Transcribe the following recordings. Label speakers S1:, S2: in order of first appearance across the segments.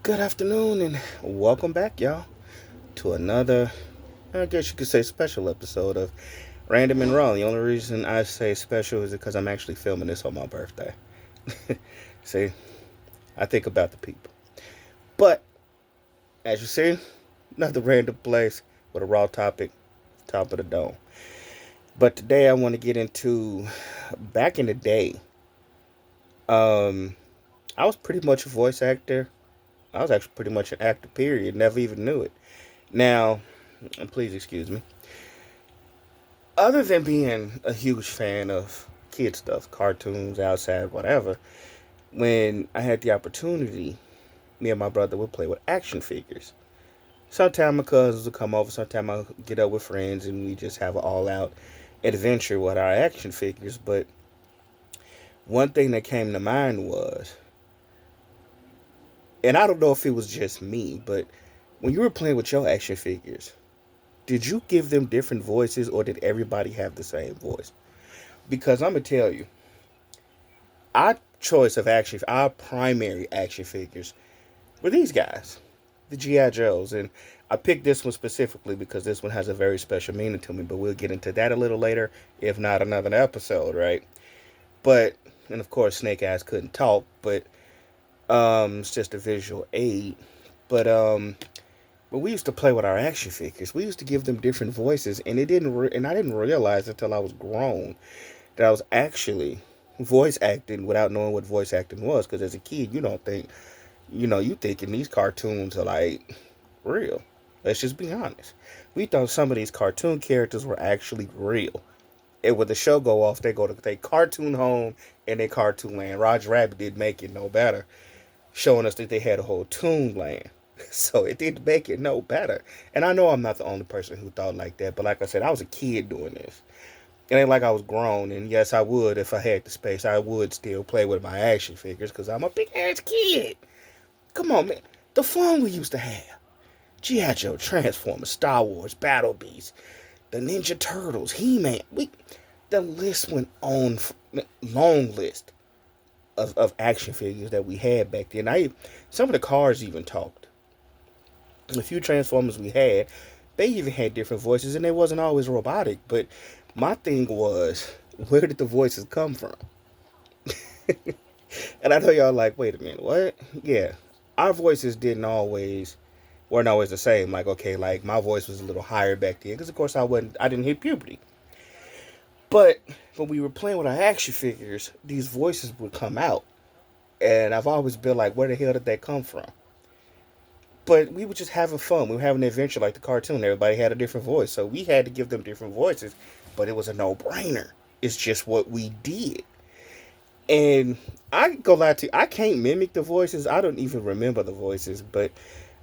S1: Good afternoon and welcome back, y'all, to another, I guess you could say, special episode of Random and Raw. The only reason I say special is because I'm actually filming this on my birthday. See, I think about the people. But, as you see, another random place with a raw topic, top of the dome. But today I want to get into back in the day. Um, I was pretty much a voice actor. I was actually pretty much an actor, period. Never even knew it. Now, and please excuse me. Other than being a huge fan of kid stuff, cartoons, outside, whatever, when I had the opportunity, me and my brother would play with action figures. Sometimes my cousins would come over, sometimes I'll get up with friends and we just have an all out adventure with our action figures. But one thing that came to mind was, and I don't know if it was just me, but when you were playing with your action figures, did you give them different voices or did everybody have the same voice? Because I'm going to tell you, our choice of action, our primary action figures were these guys, the GI Joes, and I picked this one specifically because this one has a very special meaning to me. But we'll get into that a little later, if not another episode, right? But and of course, Snake Eyes couldn't talk, but it's just a visual aid. But but we used to play with our action figures. We used to give them different voices, and and I didn't realize until I was grown that I was actually voice acting without knowing what voice acting was. Because as a kid, you don't think, you thinking these cartoons are like real. Let's just be honest. We thought some of these cartoon characters were actually real. And when the show go off, they go to their cartoon home and their cartoon land. Roger Rabbit did make it no better, showing us that they had a whole toon land. So it didn't make it no better. And I know I'm not the only person who thought like that, but like I said, I was a kid doing this. It ain't like I was grown, and yes, I would, if I had the space, I would still play with my action figures because I'm a big ass kid. Come on, man. The fun we used to have. G.I. Joe, Transformers, Star Wars, Battle Beasts, the Ninja Turtles, He-Man. The list went on, long list of action figures that we had back then. Some of the cars even talked. The few Transformers we had, they even had different voices, and they wasn't always robotic. But my thing was, where did the voices come from? And I know y'all like, wait a minute, what? Yeah, our voices didn't always weren't always the same. Like, okay, like my voice was a little higher back then because, of course, I didn't hit puberty. But when we were playing with our action figures, these voices would come out, and I've always been like, where the hell did that come from? But we were just having fun. We were having an adventure like the cartoon. Everybody had a different voice, so we had to give them different voices. But it was a no-brainer. It's just what we did. And I go lie to you, I can't mimic the voices. I don't even remember the voices, but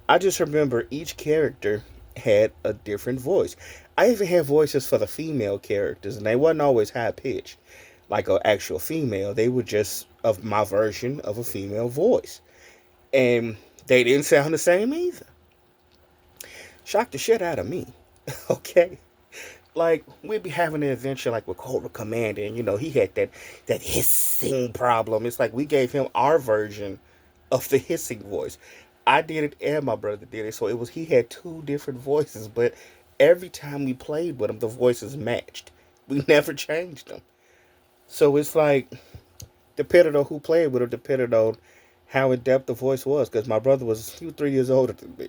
S1: I just remember each character had a different voice. I even had voices for the female characters, and they wasn't always high pitched like an actual female. They were just of my version of a female voice, and they didn't sound the same either. Shocked the shit out of me. Okay, like we'd be having an adventure like with Cobra Commander, and he had that hissing problem. It's like we gave him our version of the hissing voice. I did it and my brother did it, so it was he had two different voices, but every time we played with him, the voices matched. We never changed them. So it's like depending on who played with him, depending on how in depth the voice was, because my brother he was 3 years older than me.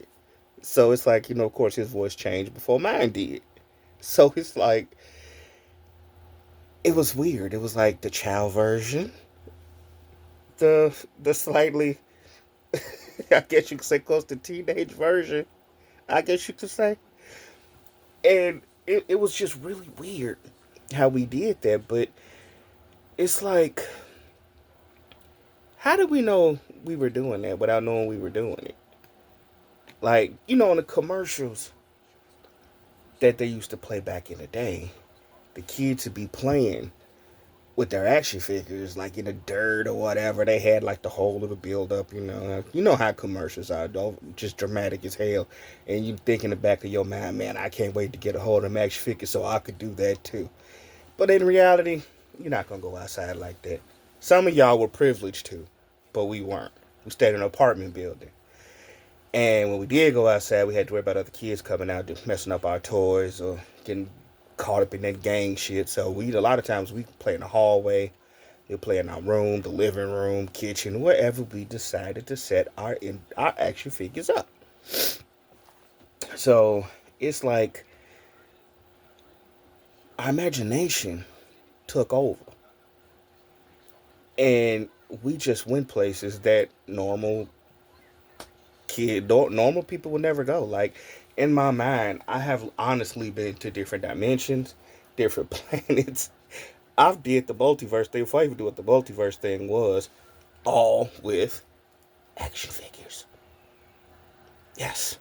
S1: So it's like of course his voice changed before mine did. So it's like it was weird. It was like the child version, the slightly, I guess you could say, close to teenage version. I guess you could say, and it was just really weird how we did that. But it's like, how did we know we were doing that without knowing we were doing it? Like in the commercials that they used to play back in the day, the kids would be playing with their action figures, like in the dirt or whatever. They had like the whole little build up, You know how commercials are, though, just dramatic as hell. And you think in the back of your mind, man, I can't wait to get a hold of them action figures so I could do that too. But in reality, you're not gonna go outside like that. Some of y'all were privileged to, but we weren't. We stayed in an apartment building. And when we did go outside, we had to worry about other kids coming out, just messing up our toys or getting caught up in that gang shit. So we a lot of times we play in the hallway, we play in our room, the living room, kitchen, wherever we decided to set our action figures up. So it's like our imagination took over, and we just went places that normal people would never go. Like in my mind, I have honestly been to different dimensions, different planets. I've did the multiverse thing. Before I even knew what the multiverse thing was, all with action figures. Yes,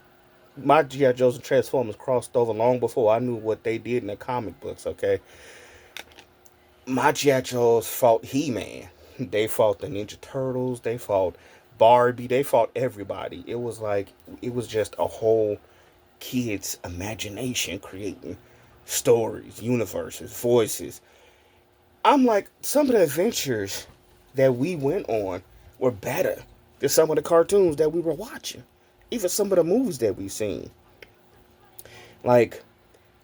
S1: my GI Joes and Transformers crossed over long before I knew what they did in the comic books. Okay, my GI Joes fought He-Man. They fought the Ninja Turtles. They fought Barbie. They fought everybody. It was just a whole kid's imagination creating stories, universes, voices. I'm like, some of the adventures that we went on were better than some of the cartoons that we were watching. Even some of the movies that we've seen. Like,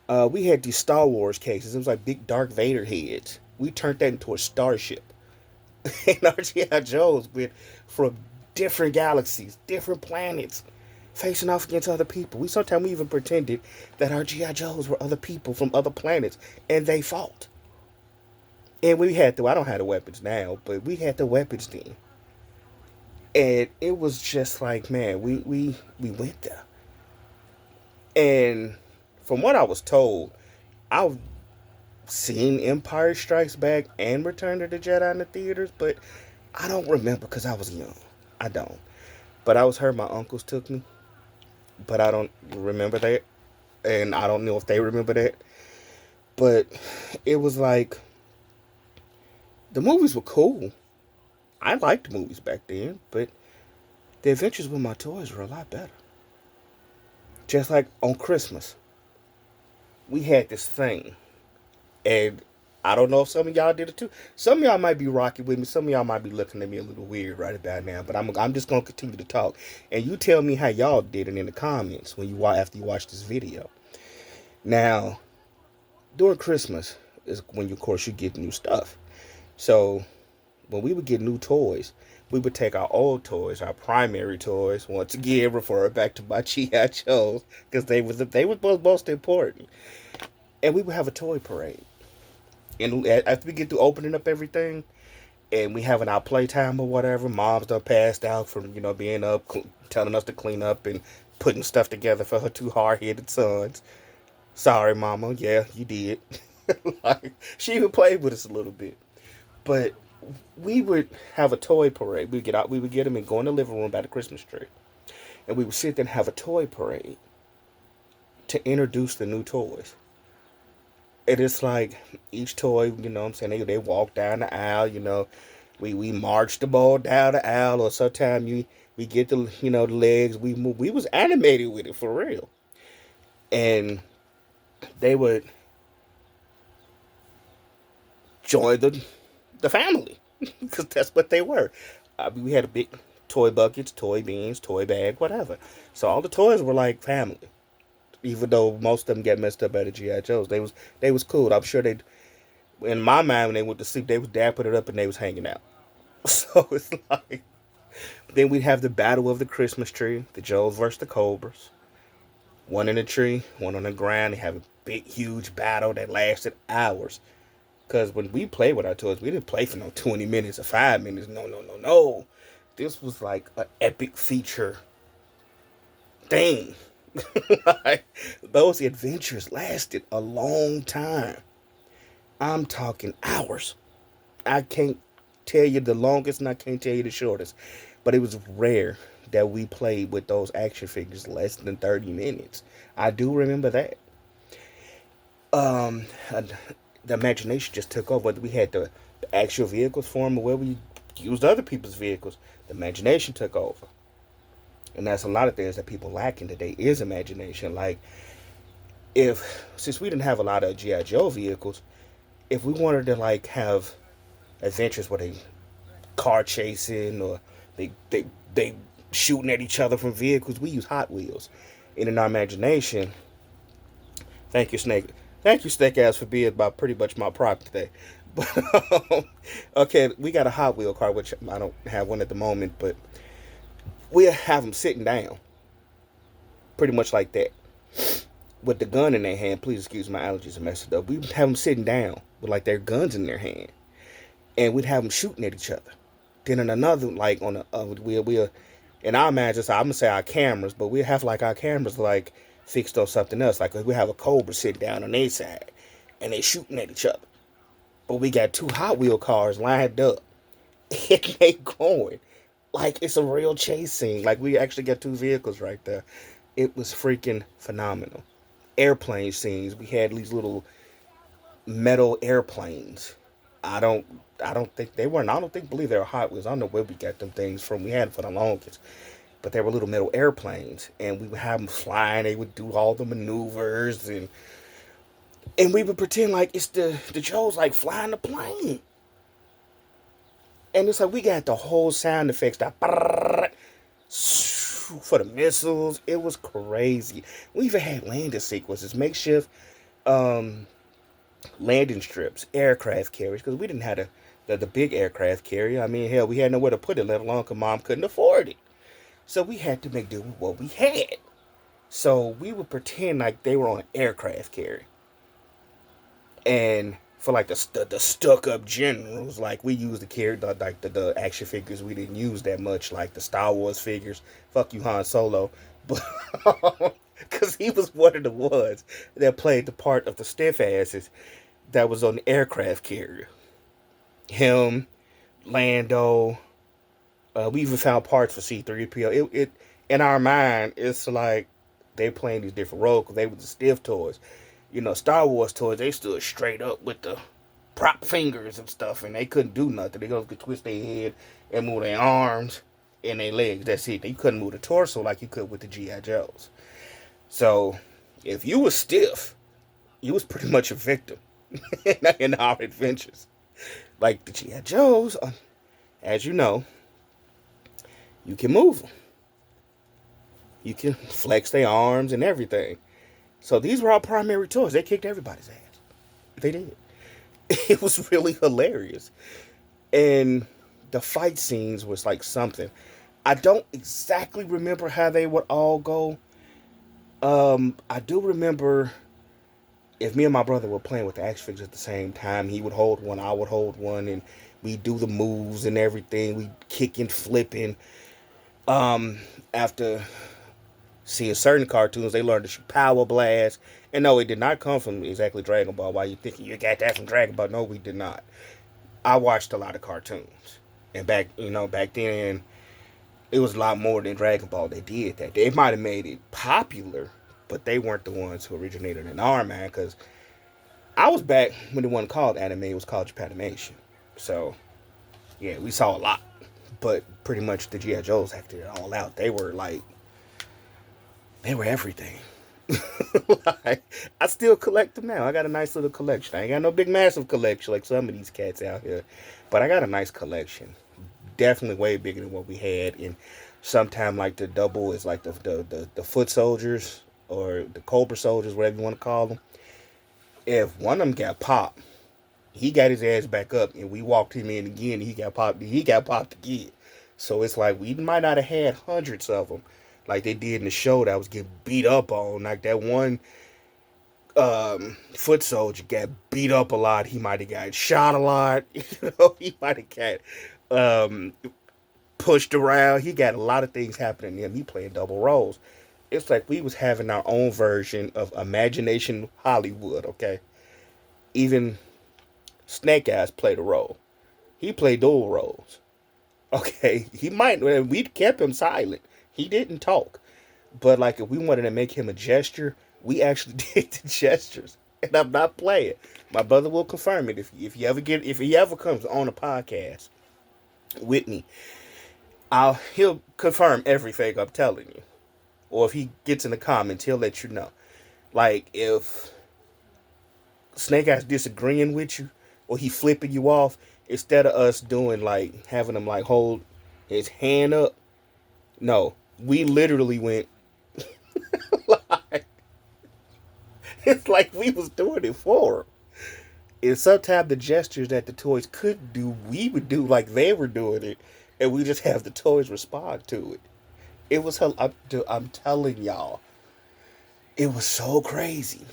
S1: we had these Star Wars cases. It was like big Darth Vader heads. We turned that into a starship. And our G.I. Joes went from different galaxies, different planets, facing off against other people. We even pretended that our G.I. Joes were other people from other planets, and they fought. And I don't have the weapons now, but we had the weapons then. And it was just like, man, we went there. And from what I was told, I've seen Empire Strikes Back and Return of the Jedi in the theaters, but I don't remember because I was young. I don't. But I was heard my uncles took me, but I don't remember that. And I don't know if they remember that. But it was like, the movies were cool. I liked the movies back then, but the adventures with my toys were a lot better. Just like on Christmas, we had this thing, and I don't know if some of y'all did it too. Some of y'all might be rocking with me. Some of y'all might be looking at me a little weird right about now. But I'm just gonna continue to talk, and you tell me how y'all did it in the comments after you watch this video. Now, during Christmas is when of course you get new stuff. So when we would get new toys, we would take our old toys, our primary toys, once again refer back to my G.I. Joes, because they were both most important. And we would have a toy parade. And after we get through opening up everything, and we having our playtime or whatever, mom's done passed out from, being up, telling us to clean up and putting stuff together for her two hard-headed sons. Sorry, mama. Yeah, you did. Like, she even played with us a little bit. But we would have a toy parade. We would get them and go in the living room by the Christmas tree. And we would sit there and have a toy parade to introduce the new toys. And it's like each toy, what I'm saying, they walk down the aisle, we march the ball down the aisle, or sometimes we get the legs, we move. We was animated with it for real. And they would join the family, because that's what they were. We had a big toy buckets, toy beans, toy bag, whatever. So all the toys were like family. Even though most of them get messed up by the GI Joes, they was cool. I'm sure they, in my mind, when they went to sleep, they was dad put it up and they was hanging out. So it's like, then we'd have the battle of the Christmas tree, the Joes versus the Cobras. One in the tree, one on the ground. They have a big, huge battle that lasted hours. Because when we played with our toys, we didn't play for no 20 minutes or 5 minutes. No, no, no, no. This was like an epic feature thing. Like, those adventures lasted a long time. I'm talking hours. I can't tell you the longest and I can't tell you the shortest. But it was rare that we played with those action figures less than 30 minutes. I do remember that. The imagination just took over. Whether we had the actual vehicles for them or where we used other people's vehicles, the imagination took over. And that's a lot of things that people lack in today is imagination. Like, since we didn't have a lot of G.I. Joe vehicles, if we wanted to like have adventures where they car chasing or they shooting at each other from vehicles. We use Hot Wheels. And in our imagination, thank you, Snake. Thank you, Snake Ass, for being about pretty much my prop today. But okay, we got a Hot Wheel car, which I don't have one at the moment, but we'll have them sitting down, pretty much like that, with the gun in their hand. Please excuse my allergies, are messed up. We would have them sitting down with like their guns in their hand, and we'd have them shooting at each other. Then in another, like on the we'll in our images, I'm gonna say our cameras, but we have like our cameras like fixed on something else. Like we have a Cobra sitting down on their side, and they shooting at each other. But we got two Hot Wheel cars lined up, and they going like it's a real chase scene. Like we actually got two vehicles right there. It was freaking phenomenal. Airplane scenes. We had these little metal airplanes. I don't I don't think they weren't. I don't think believe they were Hot Wheels. I don't know where we got them things from. We had them for the longest, but they were little metal airplanes, and we would have them flying. They would do all the maneuvers, and we would pretend like it's the Joes like flying the plane. And it's like we got the whole sound effects that for the missiles. It was crazy. We even had landing sequences, makeshift um, landing strips, aircraft carriers, because we didn't have the big aircraft carrier. I mean, hell, we had nowhere to put it, let alone because mom couldn't afford it. So we had to make do with what we had. So we would pretend like they were on an aircraft carrier. And for like the stuck up generals, like we used the character like the action figures we didn't use that much, like the Star Wars figures. Fuck you, Han Solo, but because he was one of the ones that played the part of the stiff asses that was on the aircraft carrier. Him, Lando. We even found parts for C-3PO. It in our mind, it's like they playing these different roles because they were the stiff toys. You know, Star Wars toys, they stood straight up with the prop fingers and stuff, and they couldn't do nothing. They could twist their head and move their arms and their legs. That's it. They couldn't move the torso like you could with the G.I. Joes. So, if you was stiff, you was pretty much a victim in our adventures. Like the G.I. Joes, as you know, you can move them. You can flex their arms and everything. So these were our primary toys. They kicked everybody's ass. They did. It was really hilarious. And the fight scenes was like something. I don't exactly remember how they would all go. I do remember if me and my brother were playing with the action figures at the same time, he would hold one, I would hold one, and we do the moves and everything. We kicking, flipping. After seeing certain cartoons, they learned to shoot power blast. And no, it did not come from exactly Dragon Ball. Why you thinking you got that from Dragon Ball? No, we did not. I watched a lot of cartoons, and back then, it was a lot more than Dragon Ball. They did that. They might have made it popular, but they weren't the ones who originated in our mind. Because I was back when the one called anime. It was called Japanimation. So yeah, we saw a lot, but pretty much the GI Joes acted it all out. They were everything. Like, I still collect them now. I got a nice little collection. I ain't got no big massive collection like some of these cats out here, but I got a nice collection. Definitely way bigger than what we had. And sometime like the double is like the foot soldiers or the Cobra soldiers, whatever you want to call them. If one of them got popped, he got his ass back up, and we walked him in again. And he got popped. He got popped again. So it's like we might not have had hundreds of them, like they did in the show that was getting beat up on. Like that one foot soldier got beat up a lot. He might have got shot a lot. He might have got pushed around. He got a lot of things happening to him. He playing double roles. It's like we was having our own version of Imagination Hollywood. Okay, even Snake Eyes played a role. He played dual roles. Okay, he might. We kept him silent. He didn't talk. But like if we wanted to make him a gesture, we actually did the gestures. And I'm not playing. My brother will confirm it if he ever comes on a podcast with me. He'll confirm everything I'm telling you. Or if he gets in the comments, he'll let you know. Like if Snake Eyes disagreeing with you or he flipping you off, instead of us doing like having him like hold his hand up No, we literally went live. It's like we was doing it for 'em. And sometimes the gestures that the toys couldn't do, we would do like they were doing it, and we just have the toys respond to it. It was, I'm telling y'all, it was so crazy.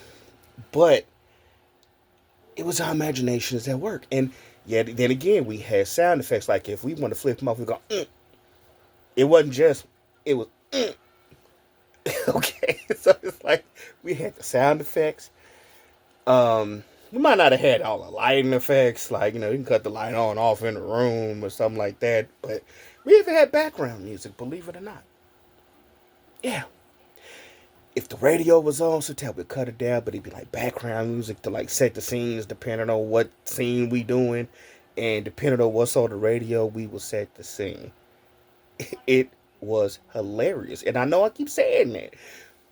S1: But it was our imaginations at work. And yet, then again, we had sound effects. Like if we want to flip them off, we go, mm. It wasn't just, it was, mm. Okay. So it's like we had the sound effects. We might not have had all the lighting effects, like, you can cut the light on off in the room or something like that. But we even had background music, believe it or not. Yeah. If the radio was on, sometimes we'd cut it down, but it'd be like background music to like set the scenes depending on what scene we doing. And depending on what's on the radio, we would set the scene. It was hilarious. And I know I keep saying that,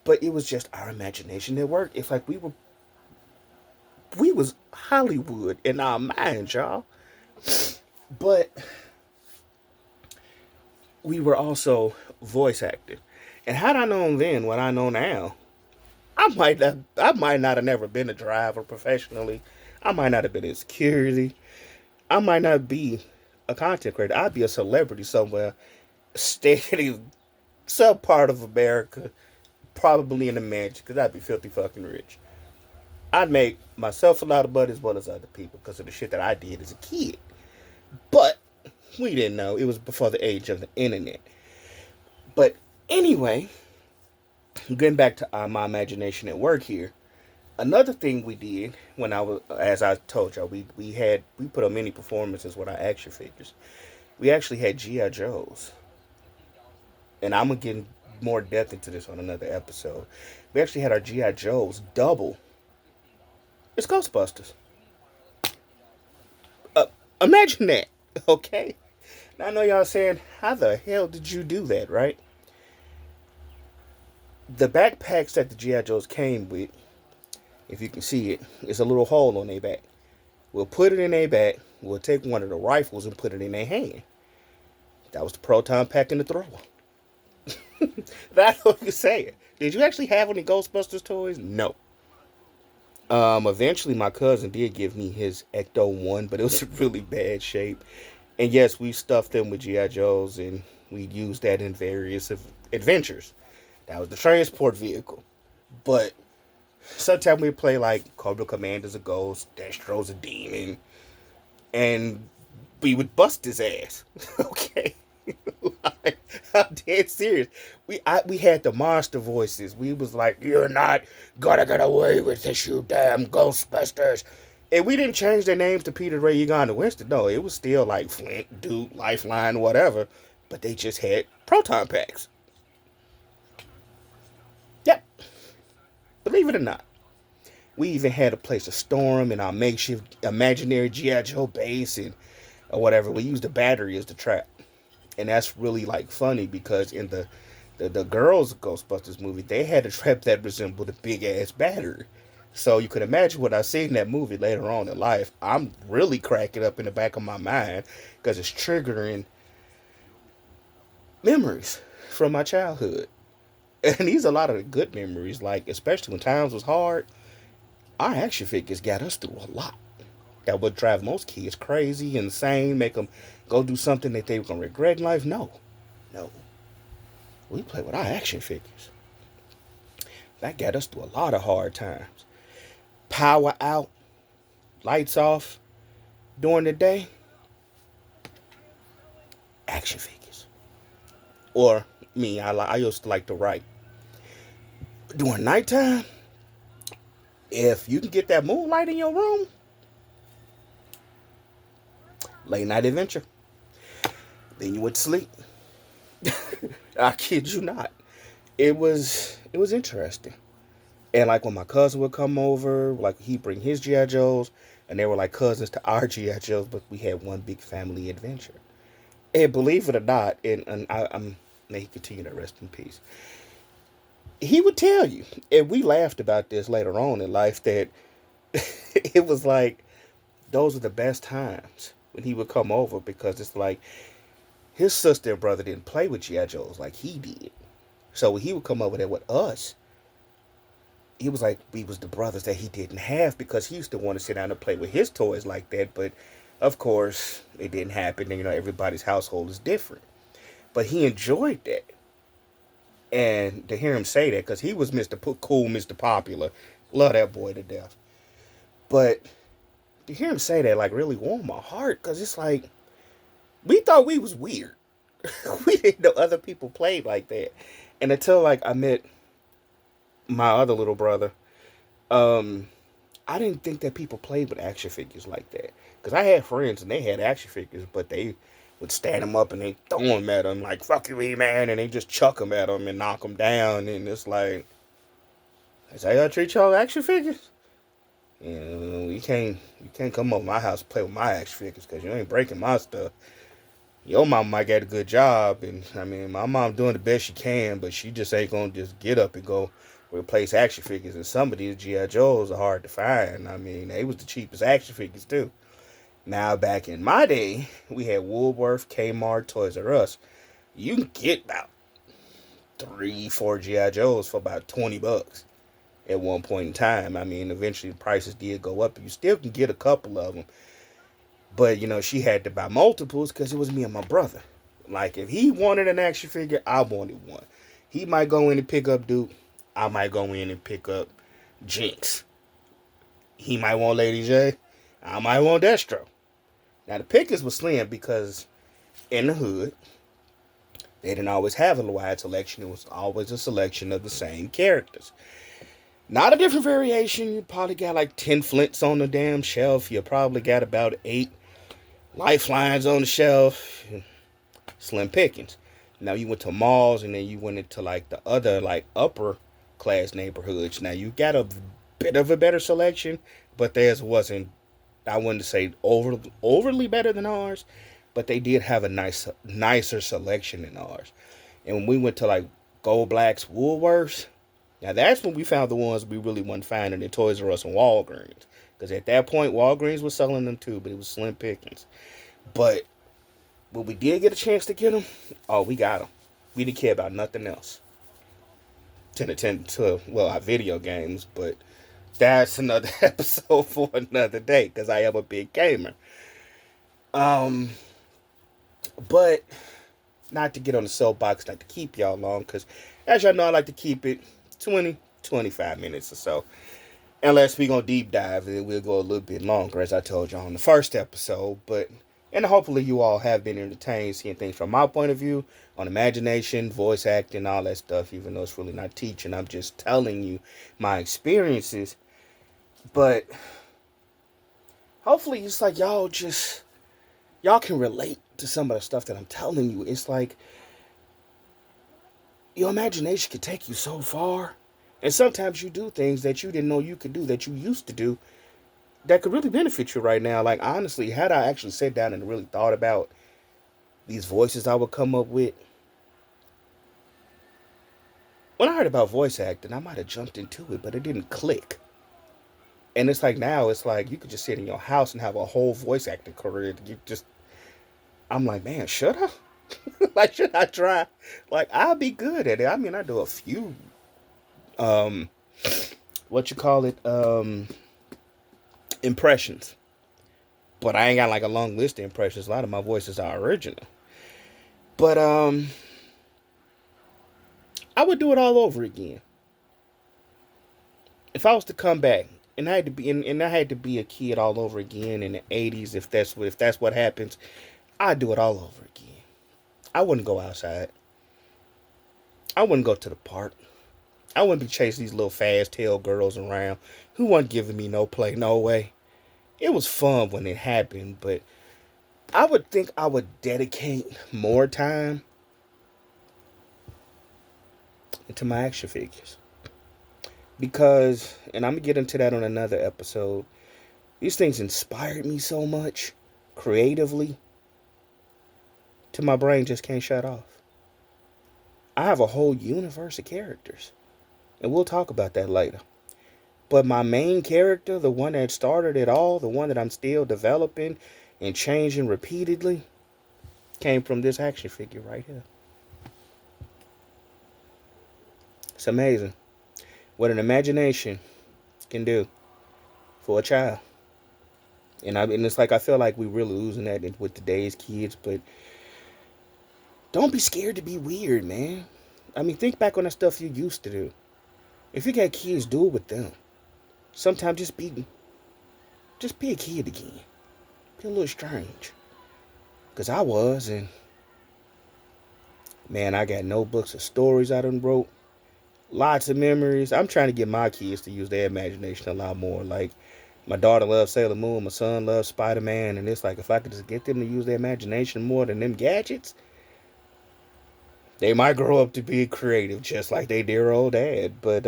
S1: but it was just our imagination at work. It's like we was Hollywood in our minds, y'all. But we were also voice acting. And had I known then what I know now, I might not have never been a driver professionally. I might not have been in security. I might not be a content creator. I'd be a celebrity somewhere, staying some part of America, probably in a mansion, because I'd be filthy fucking rich. I'd make myself a lot of money as well as other people because of the shit that I did as a kid. But we didn't know. It was before the age of the internet. But anyway, getting back to my imagination at work here. Another thing we did when I was, as I told y'all, we put on many performances with our action figures. We actually had GI Joes, and I'm gonna get more depth into this on another episode. We actually had our GI Joes double. It's Ghostbusters. Uh, Imagine that, okay? Now I know y'all saying, how the hell did you do that, right? The backpacks that the GI Joes came with, if you can see it, is a little hole on their back. We'll put it in their back. We'll take one of the rifles and put it in their hand. That was the proton pack in the thrower. That's what you're saying. Did you actually have any Ghostbusters toys? No. Eventually, my cousin did give me his Ecto 1, but it was in really bad shape. And yes, we stuffed them with G.I. Joes, and we used that in various adventures. That was the transport vehicle. But sometimes we play like Cobra Commander's a ghost, Destro's a demon, and we would bust his ass. Okay. Like, I'm dead serious. We had the monster voices. We was like, "You're not gonna get away with this, you damn Ghostbusters." And we didn't change their names to Peter, Ray, Egon, and Winston. No, it was still like Flint, Duke, Lifeline, whatever. But they just had proton packs. Yep. Believe it or not. We even had a place to store them in our makeshift imaginary G.I. Joe base and or whatever. We used the battery as the trap. And that's really like funny because in the girls Ghostbusters movie, they had a trap that resembled a big ass battery. So you could imagine when I seen that movie later on in life, I'm really cracking up in the back of my mind because it's triggering memories from my childhood. And these are a lot of the good memories, like especially when times was hard. Our action figures got us through a lot. That would drive most kids crazy, insane, make them go do something that they were gonna regret in life. No, no, we play with our action figures. That got us through a lot of hard times. Power out, lights off during the day, action figures. Or me, I used to like to write. During nighttime, if you can get that moonlight in your room, late night adventure. Then you went to sleep. I kid you not. It was interesting. And like when my cousin would come over, like he'd bring his GI Joes, and they were like cousins to our GI Joes, but we had one big family adventure. And believe it or not, and may he continue to rest in peace. He would tell you, and we laughed about this later on in life, that it was like those are the best times when he would come over because it's like His sister and brother didn't play with G.I. Joes like he did. So when he would come over there with us, he was like we was the brothers that he didn't have because he used to want to sit down and play with his toys like that. But of course, it didn't happen. And, everybody's household is different. But he enjoyed that. And to hear him say that, because he was Cool, Mr. Popular. Love that boy to death. But to hear him say that, like, really warmed my heart. Because it's like, we thought we was weird. We didn't know other people played like that. And until, like, I met my other little brother, I didn't think that people played with action figures like that. Because I had friends and they had action figures, but they would stand them up and they throw them at them like, fuck you, man. And they just chuck them at them and knock them down. And it's like, is that how y'all treat y'all action figures? You can't come over my house and play with my action figures because you ain't breaking my stuff. Your mom might get a good job, and I mean, my mom doing the best she can, but she just ain't gonna just get up and go replace action figures. And some of these GI Joes are hard to find. I mean, they was the cheapest action figures too. Now, back in my day, we had Woolworth, Kmart, Toys R Us. You can get about 3, 4 GI Joes for about $20 at one point in time. I mean, eventually the prices did go up. You still can get a couple of them. But, she had to buy multiples because it was me and my brother. Like, if he wanted an action figure, I wanted one. He might go in and pick up Duke. I might go in and pick up Jinx. He might want Lady J. I might want Destro. Now, the pickers were slim because in the hood, they didn't always have a wide selection. It was always a selection of the same characters. Not a different variation. You probably got like 10 Flints on the damn shelf. You probably got about 8 Lifelines on the shelf. Slim pickings. Now you went to malls and then you went into like the other like upper class neighborhoods. Now you got a bit of a better selection, but theirs wasn't, I wouldn't say overly better than ours, but they did have a nicer selection than ours. And when we went to like Gold Black's Woolworths, now that's when we found the ones we really wasn't finding in Toys R Us and Walgreens. Because at that point, Walgreens was selling them too, but it was slim pickings. But when we did get a chance to get them, oh, we got them. We didn't care about nothing else. Our video games, but that's another episode for another day because I am a big gamer. But not to get on the soapbox, not to keep y'all long, because as y'all know, I like to keep it 20-25 minutes or so. Unless we gonna deep dive, and then we'll go a little bit longer, as I told y'all in the first episode. And hopefully you all have been entertained, seeing things from my point of view on imagination, voice acting, all that stuff. Even though it's really not teaching, I'm just telling you my experiences. But hopefully it's like y'all can relate to some of the stuff that I'm telling you. It's like your imagination can take you so far. And sometimes you do things that you didn't know you could do, that you used to do, that could really benefit you right now. Like, honestly, had I actually sat down and really thought about these voices I would come up with, when I heard about voice acting, I might have jumped into it, but it didn't click. And it's like now, it's like you could just sit in your house and have a whole voice acting career. I'm like, man, should I? Like, should I try? Like, I'll be good at it. I mean, I do a few impressions, but I ain't got like a long list of impressions. A lot of my voices are original, but I would do it all over again if I was to come back, and I had to be a kid all over again in the 80s. If that's what happens, I'd do it all over again. I wouldn't go outside. I wouldn't go to the park. I wouldn't be chasing these little fast-tailed girls around who weren't giving me no play, no way. It was fun when it happened, but I would think I would dedicate more time into my action figures. Because, and I'm going to get into that on another episode, these things inspired me so much creatively till my brain just can't shut off. I have a whole universe of characters. And we'll talk about that later. But my main character, the one that started it all, the one that I'm still developing and changing repeatedly, came from this action figure right here. It's amazing what an imagination can do for a child. And I mean, it's like I feel like we're really losing that with today's kids. But don't be scared to be weird, man. I mean, think back on the stuff you used to do. If you got kids, do it with them. Sometimes just be a kid again. Be a little strange. Cause I was, and man, I got notebooks of stories I done wrote. Lots of memories. I'm trying to get my kids to use their imagination a lot more. Like, my daughter loves Sailor Moon, my son loves Spider-Man, and it's like if I could just get them to use their imagination more than them gadgets, they might grow up to be creative just like they dear old dad. But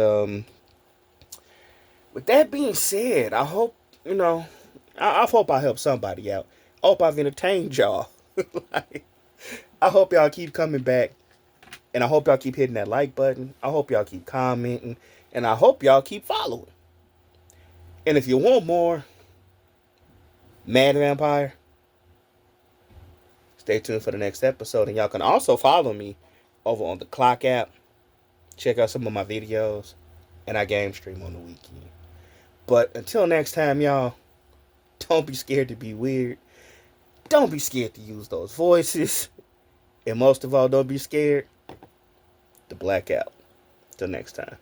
S1: with that being said, I hope, I hope I helped somebody out. I hope I've entertained y'all. Like, I hope y'all keep coming back. And I hope y'all keep hitting that like button. I hope y'all keep commenting. And I hope y'all keep following. And if you want more Mad Vampire, stay tuned for the next episode. And y'all can also follow me over on the Clock app. Check out some of my videos. And I game stream on the weekend. But until next time, y'all, don't be scared to be weird. Don't be scared to use those voices. And most of all, don't be scared to black out. Till next time.